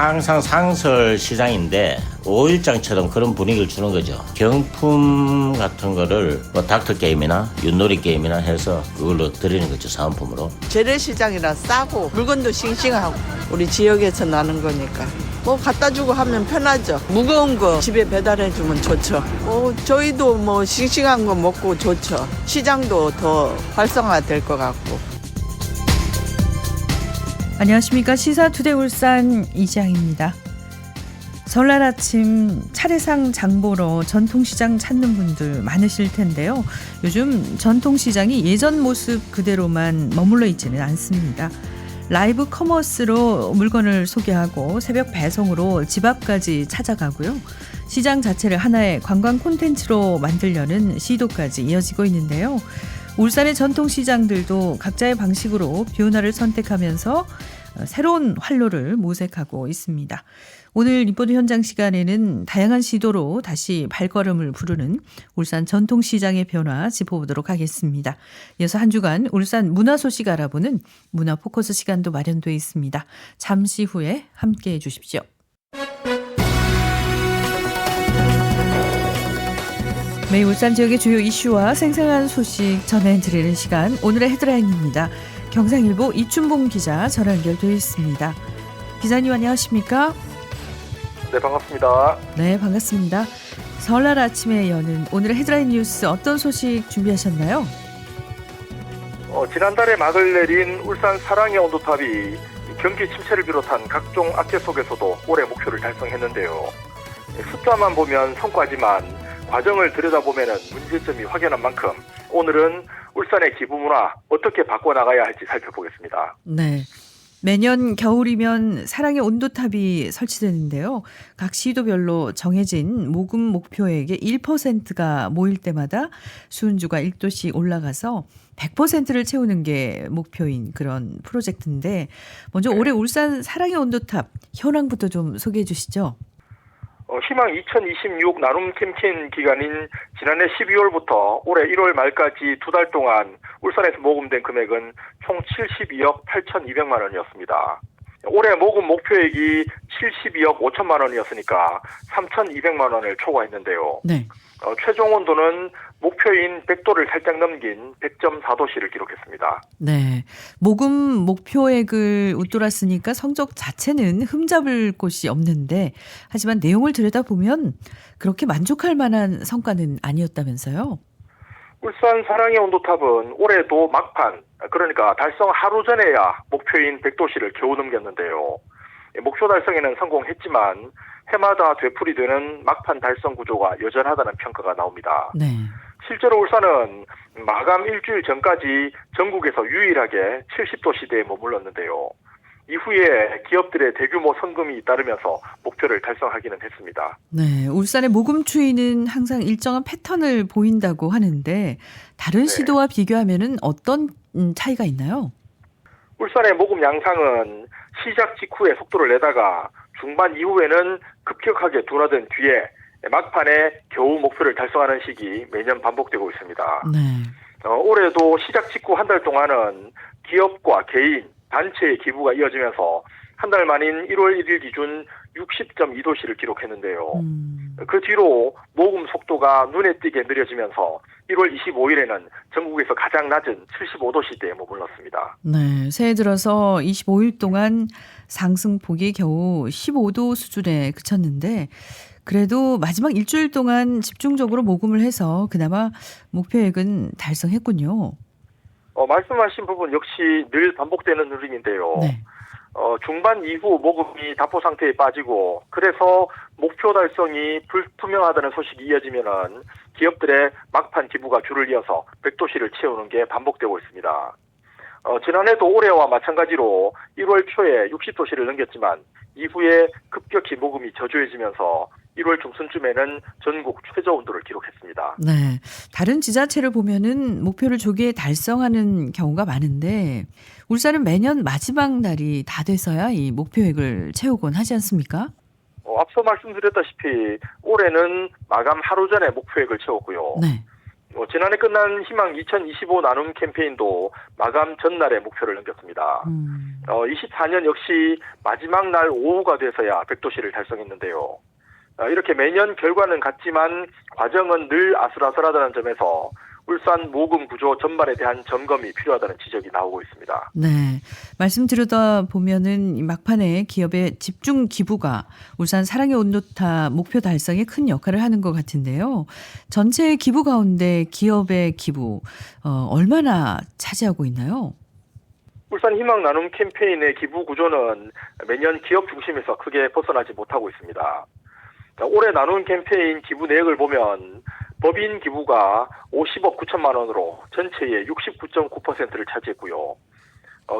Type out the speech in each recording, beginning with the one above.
항상 상설 시장인데 5일장처럼 그런 분위기를 주는 거죠. 경품 같은 거를 뭐 닥터 게임이나 윷놀이 게임이나 해서 그걸로 드리는 거죠. 사은품으로. 재래시장이라 싸고 물건도 싱싱하고 우리 지역에서 나는 거니까 뭐 갖다 주고 하면 편하죠. 무거운 거 집에 배달해 주면 좋죠. 저희도 뭐 싱싱한 거 먹고 좋죠. 시장도 더 활성화될 것 같고. 안녕하십니까. 시사투데이 울산 이지향입니다. 설날 아침 차례상 장보러 전통시장 찾는 분들 많으실 텐데요. 요즘 전통시장이 예전 모습 그대로만 머물러 있지는 않습니다. 라이브 커머스로 물건을 소개하고 새벽 배송으로 집 앞까지 찾아가고요. 시장 자체를 하나의 관광 콘텐츠로 만들려는 시도까지 이어지고 있는데요. 울산의 전통시장들도 각자의 방식으로 변화를 선택하면서 새로운 활로를 모색하고 있습니다. 오늘 리포트 현장 시간에는 다양한 시도로 다시 발걸음을 부르는 울산 전통시장의 변화 짚어보도록 하겠습니다. 이어서 한 주간 울산 문화 소식 알아보는 문화 포커스 시간도 마련되어 있습니다. 잠시 후에 함께해 주십시오. 매일 울산 지역의 주요 이슈와 생생한 소식 전해드리는 시간, 오늘의 헤드라인입니다. 경상일보 이춘봉 기자 전화 연결되어 있습니다. 기자님 안녕하십니까? 네, 반갑습니다. 네, 반갑습니다. 설날 아침에 여는 오늘의 헤드라인 뉴스 어떤 소식 준비하셨나요? 지난달에 막을 내린 울산 사랑의 온도탑이 경기 침체를 비롯한 각종 악재 속에서도 올해 목표를 달성했는데요. 숫자만 보면 성과지만 과정을 들여다보면 문제점이 확연한 만큼 오늘은 울산의 기부문화 어떻게 바꿔나가야 할지 살펴보겠습니다. 네. 매년 겨울이면 사랑의 온도탑이 설치되는데요. 각 시도별로 정해진 모금 목표액의 1%가 모일 때마다 수은주가 1도씩 올라가서 100%를 채우는 게 목표인 그런 프로젝트인데, 먼저 올해 울산 사랑의 온도탑 현황부터 좀 소개해 주시죠. 희망 2026 나눔 캠페인 기간인 지난해 12월부터 올해 1월 말까지 두 달 동안 울산에서 모금된 금액은 총 72억 8,200만 원이었습니다. 올해 모금 목표액이 72억 5천만 원이었으니까 3,200만 원을 초과했는데요. 네. 최종 온도는 목표인 100도를 살짝 넘긴 100.4도씨를 기록했습니다. 네. 모금 목표액을 웃돌았으니까 성적 자체는 흠잡을 곳이 없는데, 하지만 내용을 들여다보면 그렇게 만족할 만한 성과는 아니었다면서요? 울산 사랑의 온도탑은 올해도 막판, 그러니까 달성 하루 전에야 목표인 100도씨를 겨우 넘겼는데요. 목표 달성에는 성공했지만 해마다 되풀이되는 막판 달성 구조가 여전하다는 평가가 나옵니다. 네. 실제로 울산은 마감 일주일 전까지 전국에서 유일하게 70도 시대에 머물렀는데요. 이후에 기업들의 대규모 성금이 잇따르면서 목표를 달성하기는 했습니다. 네, 울산의 모금 추이는 항상 일정한 패턴을 보인다고 하는데 다른 시도와 비교하면은 어떤 차이가 있나요? 울산의 모금 양상은 시작 직후에 속도를 내다가 중반 이후에는 급격하게 둔화된 뒤에 막판에 겨우 목표를 달성하는 식이 매년 반복되고 있습니다. 네. 올해도 시작 직후 한 달 동안은 기업과 개인, 단체의 기부가 이어지면서 한 달 만인 1월 1일 기준 60.2도씨를 기록했는데요. 그 뒤로 모금 속도가 눈에 띄게 느려지면서 1월 25일에는 전국에서 가장 낮은 75도씨대에 머물렀습니다. 네, 새해 들어서 25일 동안 상승폭이 겨우 15도 수준에 그쳤는데, 그래도 마지막 일주일 동안 집중적으로 모금을 해서 그나마 목표액은 달성했군요. 말씀하신 부분 역시 늘 반복되는 흐름인데요. 네. 중반 이후 모금이 답보 상태에 빠지고 그래서 목표 달성이 불투명하다는 소식이 이어지면은 기업들의 막판 기부가 줄을 이어서 100도씨를 채우는 게 반복되고 있습니다. 지난해도 올해와 마찬가지로 1월 초에 60도씨를 넘겼지만 이후에 급격히 모금이 저조해지면서 1월 중순쯤에는 전국 최저 온도를 기록했습니다. 네, 다른 지자체를 보면은 목표를 조기에 달성하는 경우가 많은데 울산은 매년 마지막 날이 다 돼서야 이 목표액을 채우곤 하지 않습니까? 앞서 말씀드렸다시피 올해는 마감 하루 전에 목표액을 채웠고요. 네. 지난해 끝난 희망 2025 나눔 캠페인도 마감 전날에 목표를 넘겼습니다. 24년 역시 마지막 날 오후가 돼서야 100도씨를 달성했는데요. 이렇게 매년 결과는 같지만 과정은 늘 아슬아슬하다는 점에서 울산 모금 구조 전반에 대한 점검이 필요하다는 지적이 나오고 있습니다. 네. 말씀 들으다 보면은 이 막판에 기업의 집중 기부가 울산 사랑의 온도탑 목표 달성에 큰 역할을 하는 것 같은데요. 전체 기부 가운데 기업의 기부, 얼마나 차지하고 있나요? 울산 희망 나눔 캠페인의 기부 구조는 매년 기업 중심에서 크게 벗어나지 못하고 있습니다. 올해 나눔 캠페인 기부 내역을 보면 법인 기부가 50억 9천만 원으로 전체의 69.9%를 차지했고요.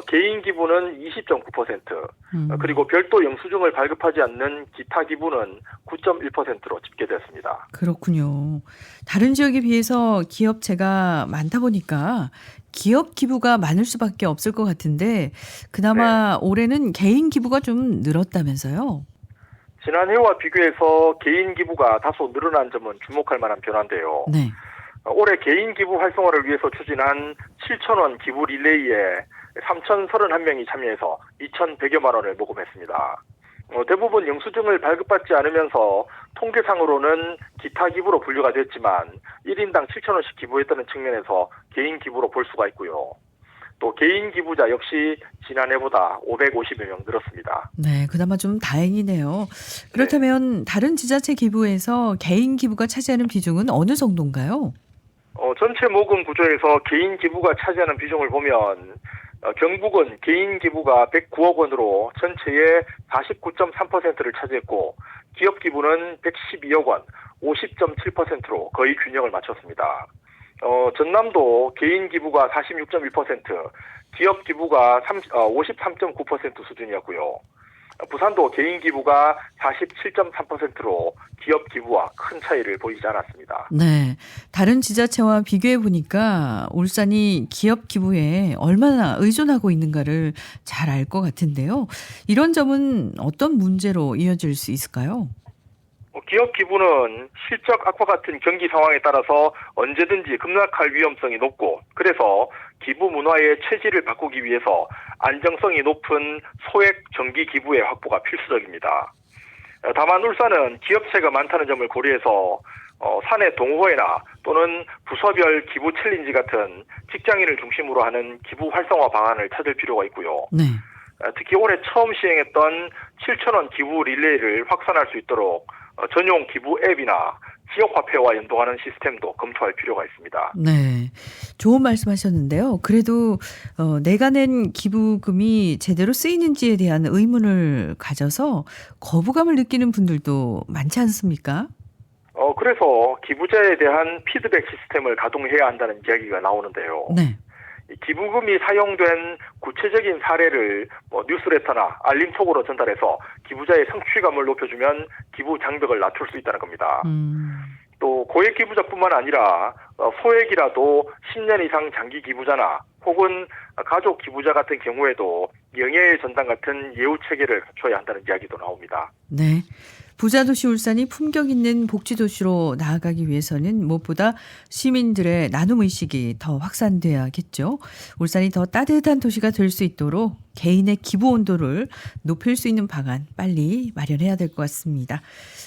개인 기부는 20.9%, 그리고 별도 영수증을 발급하지 않는 기타 기부는 9.1%로 집계됐습니다. 그렇군요. 다른 지역에 비해서 기업체가 많다 보니까 기업 기부가 많을 수밖에 없을 것 같은데 그나마 올해는 개인 기부가 좀 늘었다면서요? 지난해와 비교해서 개인 기부가 다소 늘어난 점은 주목할 만한 변화인데요. 네. 올해 개인 기부 활성화를 위해서 추진한 7,000원 기부 릴레이에 3,031명이 참여해서 2,100여만 원을 모금했습니다. 대부분 영수증을 발급받지 않으면서 통계상으로는 기타 기부로 분류가 됐지만 1인당 7,000원씩 기부했다는 측면에서 개인 기부로 볼 수가 있고요. 또 개인 기부자 역시 지난해보다 550여 명 늘었습니다. 네, 그나마 좀 다행이네요. 그렇다면 다른 지자체 기부에서 개인 기부가 차지하는 비중은 어느 정도인가요? 전체 모금 구조에서 개인 기부가 차지하는 비중을 보면 경북은 개인 기부가 109억 원으로 전체의 49.3%를 차지했고 기업 기부는 112억 원, 50.7%로 거의 균형을 맞췄습니다. 전남도 개인 기부가 46.1%, 기업 기부가 53.9% 수준이었고요. 부산도 개인 기부가 47.3%로 기업 기부와 큰 차이를 보이지 않았습니다. 네, 다른 지자체와 비교해 보니까 울산이 기업 기부에 얼마나 의존하고 있는가를 잘 알 것 같은데요. 이런 점은 어떤 문제로 이어질 수 있을까요? 기업 기부는 실적 악화 같은 경기 상황에 따라서 언제든지 급락할 위험성이 높고 그래서 기부 문화의 체질을 바꾸기 위해서 안정성이 높은 소액 정기 기부의 확보가 필수적입니다. 다만 울산은 기업체가 많다는 점을 고려해서 사내 동호회나 또는 부서별 기부 챌린지 같은 직장인을 중심으로 하는 기부 활성화 방안을 찾을 필요가 있고요. 네. 특히 올해 처음 시행했던 7,000원 기부 릴레이를 확산할 수 있도록 전용 기부 앱이나 지역화폐와 연동하는 시스템도 검토할 필요가 있습니다. 네, 좋은 말씀하셨는데요. 그래도 내가 낸 기부금이 제대로 쓰이는지에 대한 의문을 가져서 거부감을 느끼는 분들도 많지 않습니까? 그래서 기부자에 대한 피드백 시스템을 가동해야 한다는 이야기가 나오는데요. 네. 기부금이 사용된 구체적인 사례를 뉴스레터나 알림톡으로 전달해서 기부자의 성취감을 높여주면 기부 장벽을 낮출 수 있다는 겁니다. 또 고액 기부자뿐만 아니라 소액이라도 10년 이상 장기 기부자나 혹은 가족 기부자 같은 경우에도 영예의 전당 같은 예우 체계를 갖춰야 한다는 이야기도 나옵니다. 네. 부자도시 울산이 품격 있는 복지도시로 나아가기 위해서는 무엇보다 시민들의 나눔의식이 더 확산돼야겠죠. 울산이 더 따뜻한 도시가 될 수 있도록 개인의 기부 온도를 높일 수 있는 방안 빨리 마련해야 될 것 같습니다.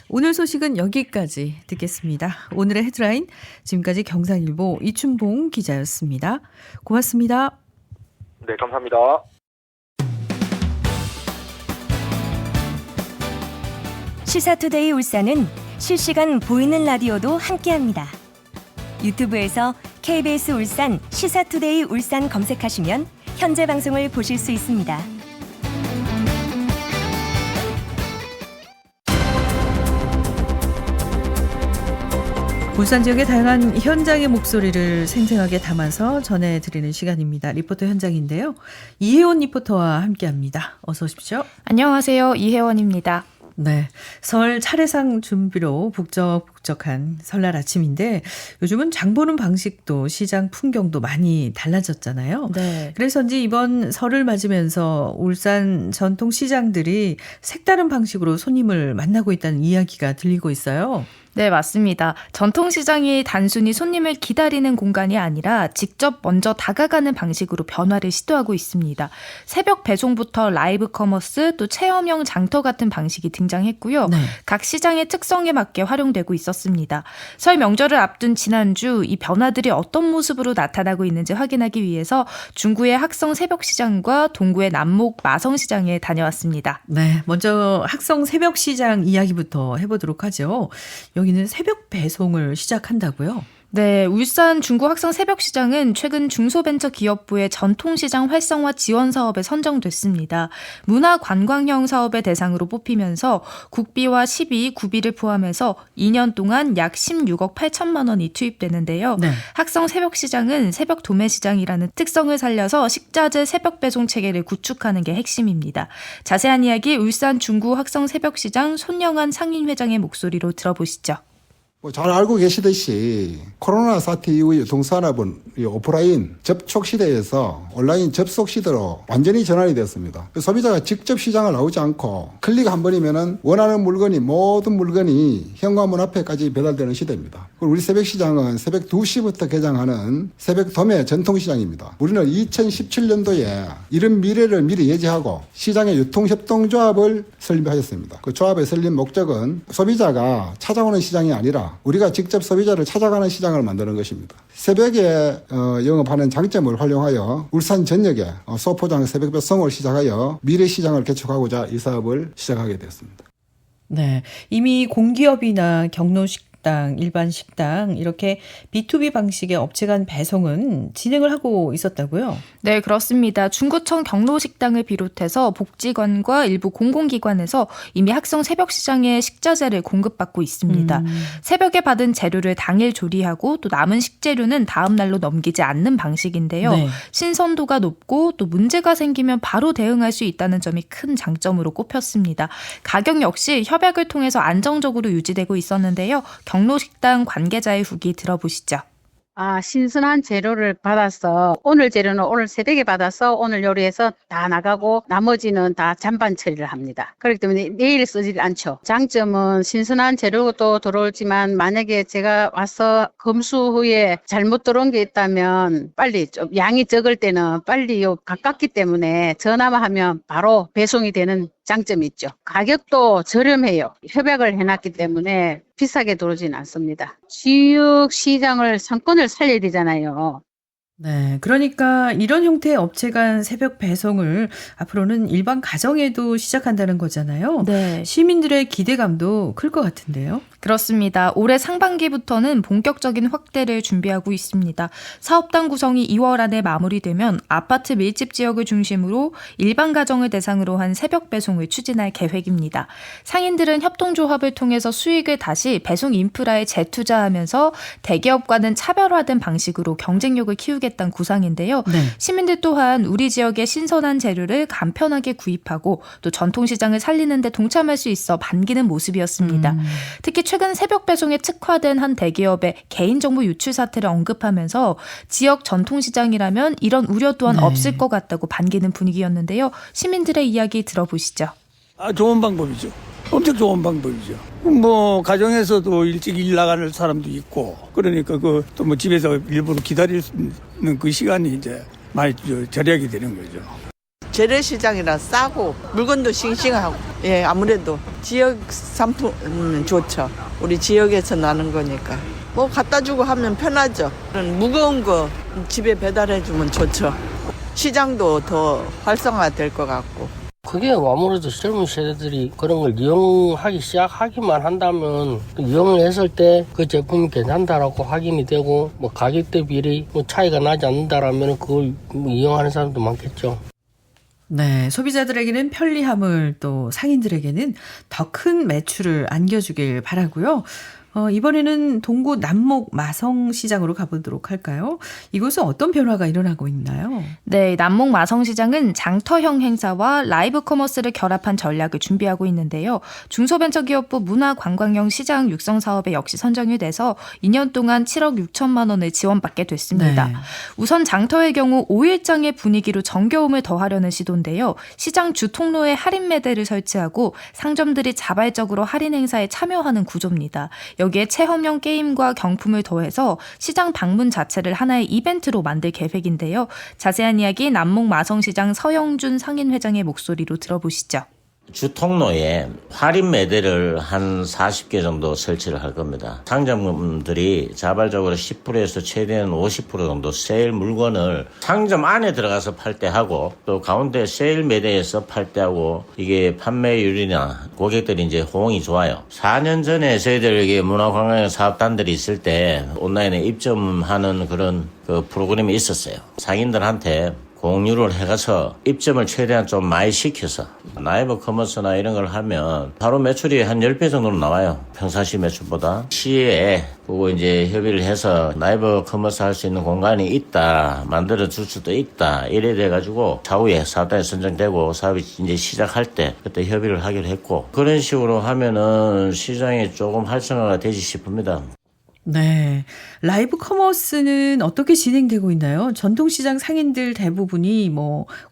오늘 소식은 여기까지 듣겠습니다. 오늘의 헤드라인 지금까지 경상일보 이춘봉 기자였습니다. 고맙습니다. 네, 감사합니다. 시사투데이 울산은 실시간 보이는 라디오도 함께합니다. 유튜브에서 KBS 울산 시사투데이 울산 검색하시면 현재 방송을 보실 수 있습니다. 울산 지역의 다양한 현장의 목소리를 생생하게 담아서 전해드리는 시간입니다. 리포터 현장인데요. 이혜원 리포터와 함께합니다. 어서 오십시오. 안녕하세요. 이혜원입니다. 네, 설 차례상 준비로 북적북적 북적한 설날 아침인데 요즘은 장 보는 방식도 시장 풍경도 많이 달라졌잖아요. 네. 그래서인지 이번 설을 맞으면서 울산 전통 시장들이 색다른 방식으로 손님을 만나고 있다는 이야기가 들리고 있어요. 네, 맞습니다. 전통시장이 단순히 손님을 기다리는 공간이 아니라 직접 먼저 다가가는 방식으로 변화를 시도하고 있습니다. 새벽 배송부터 라이브 커머스 또 체험형 장터 같은 방식이 등장했고요. 네. 각 시장의 특성에 맞게 활용되고 있었습니다. 설 명절을 앞둔 지난주 이 변화들이 어떤 모습으로 나타나고 있는지 확인하기 위해서 중구의 학성 새벽시장과 동구의 남목 마성시장에 다녀왔습니다. 네, 먼저 학성 새벽시장 이야기부터 해보도록 하죠. 여기는 새벽 배송을 시작한다고요? 네, 울산 중구 학성 새벽시장은 최근 중소벤처기업부의 전통시장 활성화 지원 사업에 선정됐습니다. 문화관광형 사업의 대상으로 뽑히면서 국비와 시비, 구비를 포함해서 2년 동안 약 16억 8천만 원이 투입되는데요. 네. 학성 새벽시장은 새벽 도매시장이라는 특성을 살려서 식자재 새벽 배송 체계를 구축하는 게 핵심입니다. 자세한 이야기 울산 중구 학성 새벽시장 손영한 상인회장의 목소리로 들어보시죠. 잘 알고 계시듯이 코로나 사태 이후 유통산업은 오프라인 접촉 시대에서 온라인 접속 시대로 완전히 전환이 됐습니다. 소비자가 직접 시장을 나오지 않고 클릭 한 번이면은 원하는 물건이 모든 물건이 현관문 앞에까지 배달되는 시대입니다. 그리고 우리 새벽시장은 새벽 2시부터 개장하는 새벽 도매 전통시장입니다. 우리는 2017년도에 이런 미래를 미리 예지하고 시장의 유통협동조합을 설립하였습니다. 그 조합의 설립 목적은 소비자가 찾아오는 시장이 아니라 우리가 직접 소비자를 찾아가는 시장을 만드는 것입니다. 새벽에 영업하는 장점을 활용하여 울산 전역에 소포장 새벽 배송을 시작하여 미래 시장을 개척하고자 이 사업을 시작하게 되었습니다. 네, 이미 공기업이나 경로식당, 일반 식당 이렇게 B2B 방식의 업체 간 배송은 진행을 하고 있었다고요? 네, 그렇습니다. 중구청 경로식당을 비롯해서 복지관과 일부 공공기관에서 이미 학성 새벽시장에 식자재를 공급받고 있습니다. 새벽에 받은 재료를 당일 조리하고 또 남은 식재료는 다음 날로 넘기지 않는 방식인데요. 네. 신선도가 높고 또 문제가 생기면 바로 대응할 수 있다는 점이 큰 장점으로 꼽혔습니다. 가격 역시 협약을 통해서 안정적으로 유지되고 있었는데요. 경로식당 관계자의 후기 들어보시죠. 신선한 재료를 받아서 오늘 재료는 오늘 새벽에 받아서 오늘 요리해서 다 나가고 나머지는 다 잔반 처리를 합니다. 그렇기 때문에 내일 쓰지 않죠. 장점은 신선한 재료도 들어오지만 만약에 제가 와서 검수 후에 잘못 들어온 게 있다면 빨리 좀 양이 적을 때는 빨리 가깝기 때문에 전화만 하면 바로 배송이 되는 장점이 있죠. 가격도 저렴해요. 협약을 해놨기 때문에 비싸게 들어오진 않습니다. 지역 시장을 상권을 살려야 되잖아요. 네, 그러니까 이런 형태의 업체 간 새벽 배송을 앞으로는 일반 가정에도 시작한다는 거잖아요. 네. 시민들의 기대감도 클 것 같은데요. 그렇습니다. 올해 상반기부터는 본격적인 확대를 준비하고 있습니다. 사업단 구성이 2월 안에 마무리되면 아파트 밀집 지역을 중심으로 일반 가정을 대상으로 한 새벽 배송을 추진할 계획입니다. 상인들은 협동조합을 통해서 수익을 다시 배송 인프라에 재투자하면서 대기업과는 차별화된 방식으로 경쟁력을 키우겠다는 구상인데요. 네. 시민들 또한 우리 지역의 신선한 재료를 간편하게 구입하고 또 전통시장을 살리는 데 동참할 수 있어 반기는 모습이었습니다. 특히 최근 새벽 배송에 특화된 한 대기업의 개인정보 유출 사태를 언급하면서 지역 전통시장이라면 이런 우려 또한 네. 없을 것 같다고 반기는 분위기였는데요. 시민들의 이야기 들어보시죠. 좋은 방법이죠. 엄청 좋은 방법이죠. 뭐 가정에서도 일찍 일 나가는 사람도 있고 그러니까 또 뭐 집에서 일부러 기다리는 그 시간이 이제 많이 절약이 되는 거죠. 재래시장이라 싸고 물건도 싱싱하고 아무래도 지역 상품 좋죠. 우리 지역에서 나는 거니까 뭐 갖다 주고 하면 편하죠. 무거운 거 집에 배달해 주면 좋죠. 시장도 더 활성화될 것 같고. 그게 아무래도 젊은 세대들이 그런 걸 이용하기 시작하기만 한다면 이용을 했을 때 그 제품이 괜찮다라고 확인이 되고 뭐 가격대 비리 차이가 나지 않는다라면 그걸 이용하는 사람도 많겠죠. 네, 소비자들에게는 편리함을 또 상인들에게는 더 큰 매출을 안겨주길 바라고요. 이번에는 동구 남목 마성시장으로 가보도록 할까요? 이곳은 어떤 변화가 일어나고 있나요? 네, 남목 마성시장은 장터형 행사와 라이브 커머스를 결합한 전략을 준비하고 있는데요. 중소벤처기업부 문화관광형 시장 육성 사업에 역시 선정이 돼서 2년 동안 7억 6천만 원을 지원받게 됐습니다. 네. 우선 장터의 경우 5일장의 분위기로 정겨움을 더하려는 시도인데요. 시장 주 통로에 할인 매대를 설치하고 상점들이 자발적으로 할인 행사에 참여하는 구조입니다. 여기에 체험형 게임과 경품을 더해서 시장 방문 자체를 하나의 이벤트로 만들 계획인데요. 자세한 이야기 남목 마성시장 서영준 상인회장의 목소리로 들어보시죠. 주 통로에 할인 매대를 한 40개 정도 설치를 할 겁니다. 상점들이 자발적으로 10%에서 최대한 50% 정도 세일 물건을 상점 안에 들어가서 팔 때 하고 또 가운데 세일 매대에서 팔 때 하고 이게 판매율이나 고객들이 이제 호응이 좋아요. 4년 전에 저희들에게 문화관광 사업단들이 있을 때 온라인에 입점하는 그런 그 프로그램이 있었어요. 상인들한테 공유를 해가서 입점을 최대한 좀 많이 시켜서 라이브 커머스나 이런 걸 하면 바로 매출이 한 10배 정도로 나와요. 평상시 매출보다. 시에 그거 이제 협의를 해서 라이브 커머스 할 수 있는 공간이 있다. 만들어 줄 수도 있다. 이래 돼가지고 차후에 사업단이 선정되고 사업이 이제 시작할 때 그때 협의를 하기로 했고 그런 식으로 하면은 시장이 조금 활성화가 되지 싶습니다. 네. 라이브 커머스는 어떻게 진행되고 있나요? 전통시장 상인들 대부분이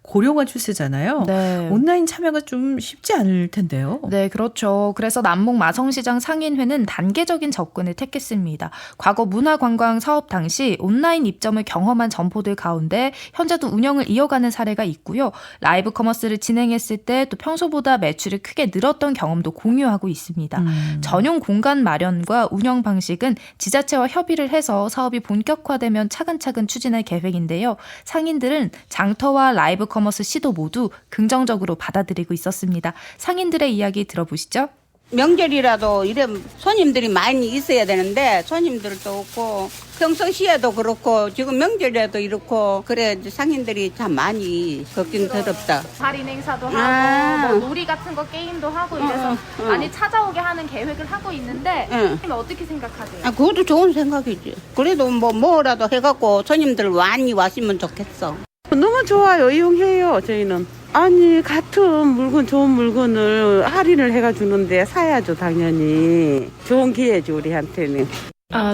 고령화 추세잖아요. 네. 온라인 참여가 좀 쉽지 않을 텐데요. 네, 그렇죠. 그래서 남목 마성시장 상인회는 단계적인 접근을 택했습니다. 과거 문화관광 사업 당시 온라인 입점을 경험한 점포들 가운데 현재도 운영을 이어가는 사례가 있고요. 라이브 커머스를 진행했을 때 또 평소보다 매출이 크게 늘었던 경험도 공유하고 있습니다. 전용 공간 마련과 운영 방식은 지자체와 협의를 해서 사업이 본격화되면 차근차근 추진할 계획인데요. 상인들은 장터와 라이브 커머스 시도 모두 긍정적으로 받아들이고 있었습니다. 상인들의 이야기 들어보시죠. 명절이라도 이래 손님들이 많이 있어야 되는데 손님들도 없고 평소시에도 그렇고 지금 명절에도 이렇고 그래 상인들이 참 많이 걱정스럽다. 할인 행사도 하고 뭐 놀이 같은 거 게임도 하고 이래서 많이 찾아오게 하는 계획을 하고 있는데 어떻게 생각하세요? 그것도 좋은 생각이지. 그래도 뭐라도 해갖고 손님들 많이 왔으면 좋겠어. 너무 좋아요. 이용해요. 저희는. 아니 같은 물건 좋은 물건을 할인을 해가 주는데 사야죠. 당연히. 좋은 기회죠. 우리한테는.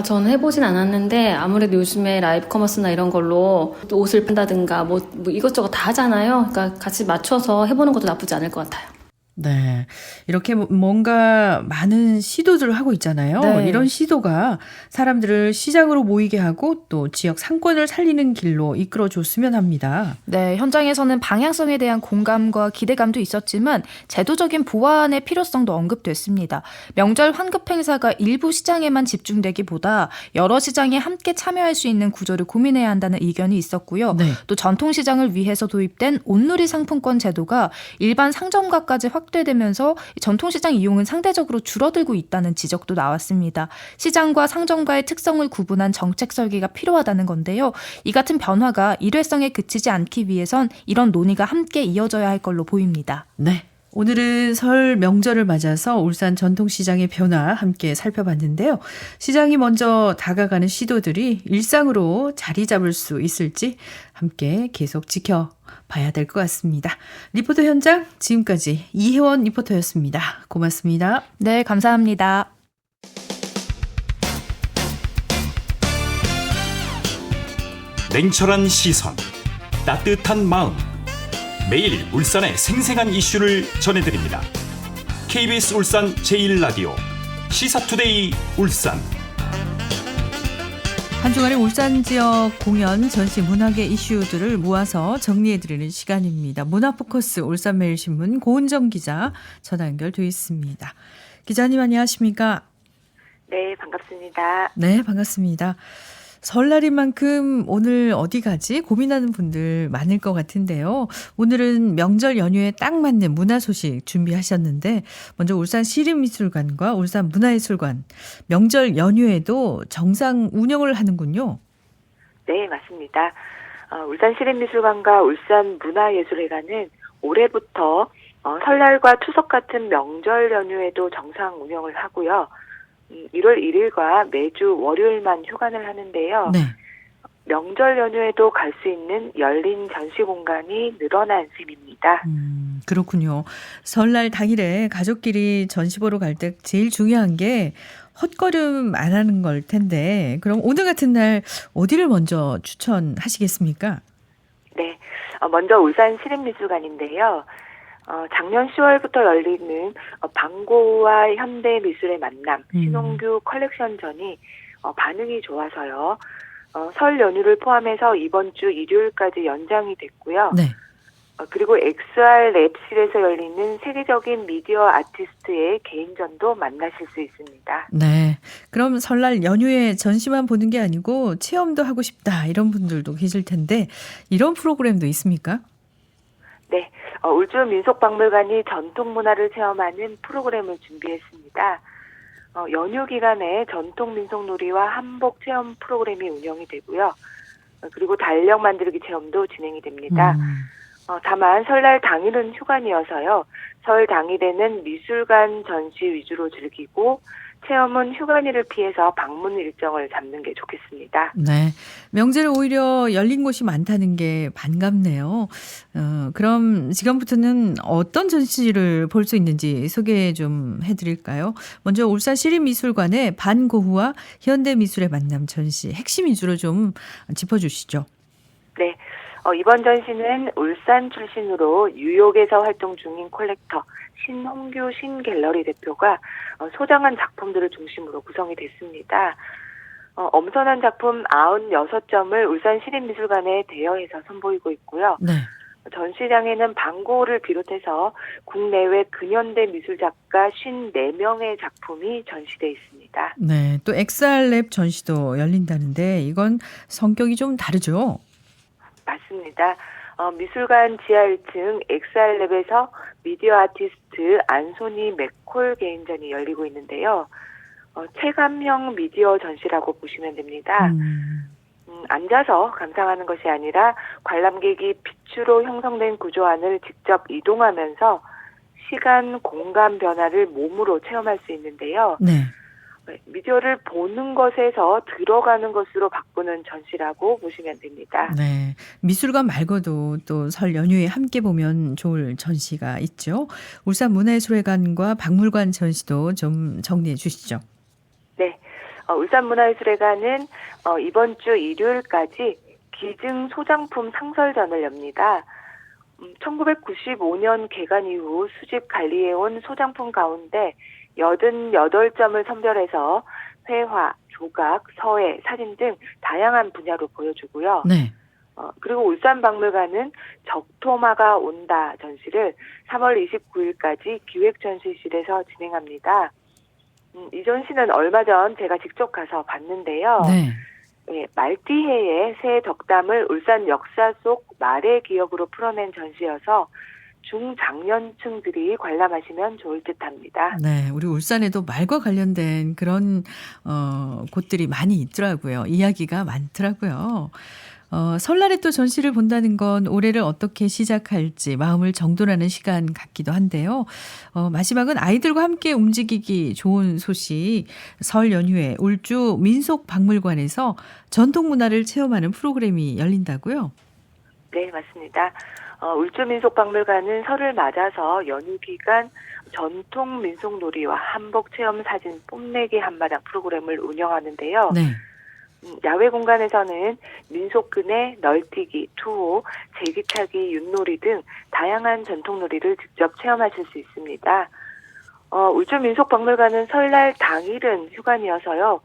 저는 해보진 않았는데 아무래도 요즘에 라이브 커머스나 이런 걸로 또 옷을 판다든가 뭐 이것저것 다 하잖아요. 그러니까 같이 맞춰서 해보는 것도 나쁘지 않을 것 같아요. 네. 이렇게 뭔가 많은 시도들을 하고 있잖아요. 네. 이런 시도가 사람들을 시장으로 모이게 하고 또 지역 상권을 살리는 길로 이끌어줬으면 합니다. 네, 현장에서는 방향성에 대한 공감과 기대감도 있었지만 제도적인 보완의 필요성도 언급됐습니다. 명절 환급 행사가 일부 시장에만 집중되기보다 여러 시장에 함께 참여할 수 있는 구조를 고민해야 한다는 의견이 있었고요. 네. 또 전통시장을 위해서 도입된 온누리 상품권 제도가 일반 상점가까지 확대되면서 전통시장 이용은 상대적으로 줄어들고 있다는 지적도 나왔습니다. 시장과 상점과의 특성을 구분한 정책 설계가 필요하다는 건데요. 이 같은 변화가 일회성에 그치지 않기 위해선 이런 논의가 함께 이어져야 할 걸로 보입니다. 네. 오늘은 설 명절을 맞아서 울산 전통시장의 변화 함께 살펴봤는데요. 시장이 먼저 다가가는 시도들이 일상으로 자리 잡을 수 있을지 함께 계속 지켜봐야 될 것 같습니다. 리포터 현장 지금까지 이혜원 리포터였습니다. 고맙습니다. 네, 감사합니다. 냉철한 시선, 따뜻한 마음. 매일 울산의 생생한 이슈를 전해드립니다. KBS 울산 제1라디오 시사투데이 울산. 한 주간의 울산 지역 공연, 전시, 문화계 이슈들을 모아서 정리해드리는 시간입니다. 문화포커스 울산매일신문 고은정 기자 전화 연결돼 있습니다. 기자님 안녕하십니까? 네, 반갑습니다. 네, 반갑습니다. 설날인 만큼 오늘 어디 가지 고민하는 분들 많을 것 같은데요. 오늘은 명절 연휴에 딱 맞는 문화 소식 준비하셨는데 먼저 울산 시립미술관과 울산 문화예술관 명절 연휴에도 정상 운영을 하는군요. 네, 맞습니다. 울산 시립미술관과 울산 문화예술회관은 올해부터 설날과 추석 같은 명절 연휴에도 정상 운영을 하고요. 1월 1일과 매주 월요일만 휴관을 하는데요. 네. 명절 연휴에도 갈 수 있는 열린 전시 공간이 늘어난 셈입니다. 그렇군요. 설날 당일에 가족끼리 전시 보러 갈 때 제일 중요한 게 헛걸음 안 하는 걸 텐데 그럼 오늘 같은 날 어디를 먼저 추천하시겠습니까? 네, 먼저 울산 시립미술관인데요. 작년 10월부터 열리는 방고와 현대미술의 만남 신홍규 컬렉션전이 반응이 좋아서요. 설 연휴를 포함해서 이번 주 일요일까지 연장이 됐고요. 네. 그리고 XR 랩실에서 열리는 세계적인 미디어 아티스트의 개인전도 만나실 수 있습니다. 네. 그럼 설날 연휴에 전시만 보는 게 아니고 체험도 하고 싶다 이런 분들도 계실 텐데 이런 프로그램도 있습니까? 네. 울주민속박물관이 전통문화를 체험하는 프로그램을 준비했습니다. 연휴 기간에 전통민속놀이와 한복 체험 프로그램이 운영이 되고요. 그리고 달력 만들기 체험도 진행이 됩니다. 다만 설날 당일은 휴관이어서요. 설 당일에는 미술관 전시 위주로 즐기고 체험은 휴관일을 피해서 방문 일정을 잡는 게 좋겠습니다. 네. 명절에 오히려 열린 곳이 많다는 게 반갑네요. 그럼 지금부터는 어떤 전시를 볼 수 있는지 소개 좀 해드릴까요? 먼저 울산 시립미술관의 반고흐와 현대미술의 만남 전시 핵심 위주로 좀 짚어주시죠. 네. 이번 전시는 울산 출신으로 뉴욕에서 활동 중인 콜렉터 신홍규 신갤러리 대표가 소장한 작품들을 중심으로 구성이 됐습니다. 엄선한 작품 96점을 울산 시립미술관에 대여해서 선보이고 있고요. 네. 전시장에는 방고를 비롯해서 국내외 근현대 미술작가 54명의 작품이 전시되어 있습니다. 네. 또 XR랩 전시도 열린다는데 이건 성격이 좀 다르죠? 맞습니다. 미술관 지하 1층 XR랩에서 미디어 아티스트 안소니 맥콜 개인전이 열리고 있는데요. 체감형 미디어 전시라고 보시면 됩니다. 앉아서 감상하는 것이 아니라 관람객이 빛으로 형성된 구조 안을 직접 이동하면서 시간, 공간 변화를 몸으로 체험할 수 있는데요. 네. 미디어를 보는 것에서 들어가는 것으로 바꾸는 전시라고 보시면 됩니다. 네. 미술관 말고도 또 설 연휴에 함께 보면 좋을 전시가 있죠. 울산 문화예술회관과 박물관 전시도 좀 정리해 주시죠. 네. 울산문화예술회관은 이번 주 일요일까지 기증 소장품 상설전을 엽니다. 1995년 개관 이후 수집 관리해온 소장품 가운데 88점을 선별해서 회화, 조각, 서예, 사진 등 다양한 분야로 보여주고요. 네. 그리고 울산박물관은 적토마가 온다 전시를 3월 29일까지 기획전시실에서 진행합니다. 이 전시는 얼마 전 제가 직접 가서 봤는데요. 네. 네, 말띠해의 새 덕담을 울산 역사 속 말의 기억으로 풀어낸 전시여서 중장년층들이 관람하시면 좋을 듯합니다. 네, 우리 울산에도 말과 관련된 그런 곳들이 많이 있더라고요. 이야기가 많더라고요. 설날에 또 전시를 본다는 건 올해를 어떻게 시작할지 마음을 정돈하는 시간 같기도 한데요. 마지막은 아이들과 함께 움직이기 좋은 소식. 설 연휴에 울주 민속박물관에서 전통문화를 체험하는 프로그램이 열린다고요? 네, 맞습니다. 울주민속박물관은 설을 맞아서 연휴 기간 전통 민속놀이와 한복 체험 사진 뽐내기 한마당 프로그램을 운영하는데요. 네. 야외 공간에서는 민속근에 널뛰기, 투호, 제기차기, 윷놀이 등 다양한 전통놀이를 직접 체험하실 수 있습니다. 울주민속박물관은 설날 당일은 휴관이어서요.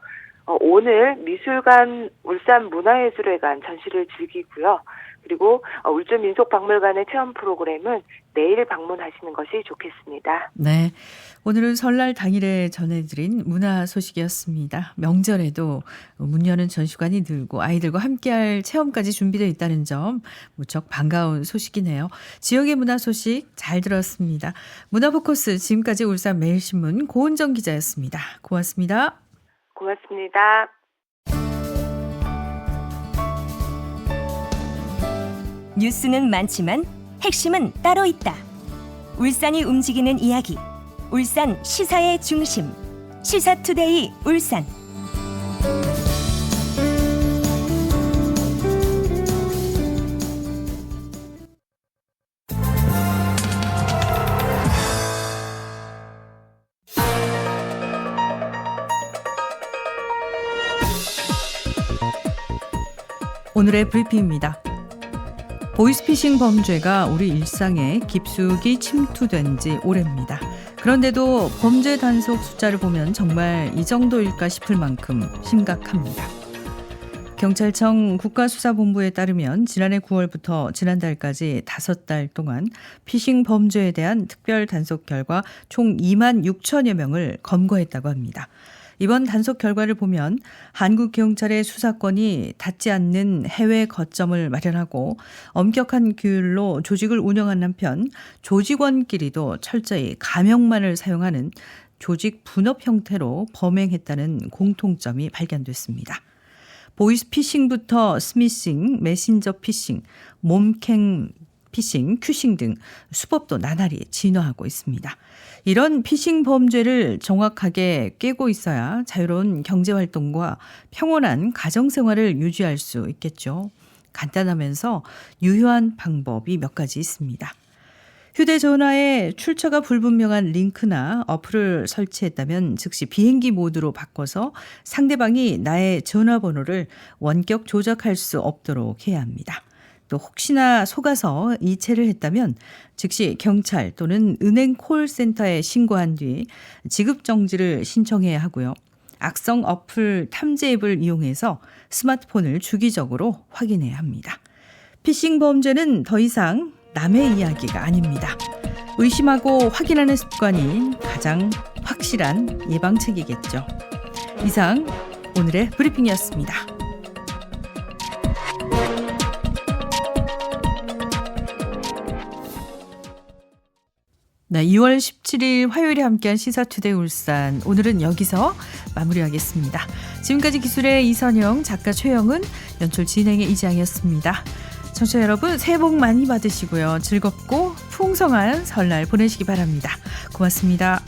오늘 미술관 울산문화예술회관 전시를 즐기고요. 그리고 울주민속박물관의 체험 프로그램은 내일 방문하시는 것이 좋겠습니다. 네, 오늘은 설날 당일에 전해드린 문화 소식이었습니다. 명절에도 문 여는 전시관이 늘고 아이들과 함께할 체험까지 준비되어 있다는 점 무척 반가운 소식이네요. 지역의 문화 소식 잘 들었습니다. 문화포커스 지금까지 울산 매일신문 고은정 기자였습니다. 고맙습니다. 고맙습니다. 뉴스는 많지만 핵심은 따로 있다. 울산이 움직이는 이야기. 울산 시사의 중심. 시사투데이 울산. 오늘의 브리핑입니다. 보이스피싱 범죄가 우리 일상에 깊숙이 침투된 지 오래입니다. 그런데도 범죄 단속 숫자를 보면 정말 이 정도일까 싶을 만큼 심각합니다. 경찰청 국가수사본부에 따르면 지난해 9월부터 지난달까지 5달 동안 피싱 범죄에 대한 특별 단속 결과 총 2만 6천여 명을 검거했다고 합니다. 이번 단속 결과를 보면 한국 경찰의 수사권이 닿지 않는 해외 거점을 마련하고 엄격한 규율로 조직을 운영하는 한편 조직원끼리도 철저히 가명만을 사용하는 조직 분업 형태로 범행했다는 공통점이 발견됐습니다. 보이스피싱부터 스미싱, 메신저 피싱, 몸캠 피싱, 큐싱 등 수법도 나날이 진화하고 있습니다. 이런 피싱 범죄를 정확하게 깨고 있어야 자유로운 경제활동과 평온한 가정생활을 유지할 수 있겠죠. 간단하면서 유효한 방법이 몇 가지 있습니다. 휴대전화에 출처가 불분명한 링크나 어플을 설치했다면 즉시 비행기 모드로 바꿔서 상대방이 나의 전화번호를 원격 조작할 수 없도록 해야 합니다. 또 혹시나 속아서 이체를 했다면 즉시 경찰 또는 은행 콜센터에 신고한 뒤 지급 정지를 신청해야 하고요. 악성 어플 탐지 앱을 이용해서 스마트폰을 주기적으로 확인해야 합니다. 피싱 범죄는 더 이상 남의 이야기가 아닙니다. 의심하고 확인하는 습관이 가장 확실한 예방책이겠죠. 이상 오늘의 브리핑이었습니다. 네, 2월 17일 화요일에 함께한 시사투데이 울산. 오늘은 여기서 마무리하겠습니다. 지금까지 기술의 이선영, 작가 최영은, 연출 진행의 이지양이었습니다. 청취자 여러분, 새해 복 많이 받으시고요. 즐겁고 풍성한 설날 보내시기 바랍니다. 고맙습니다.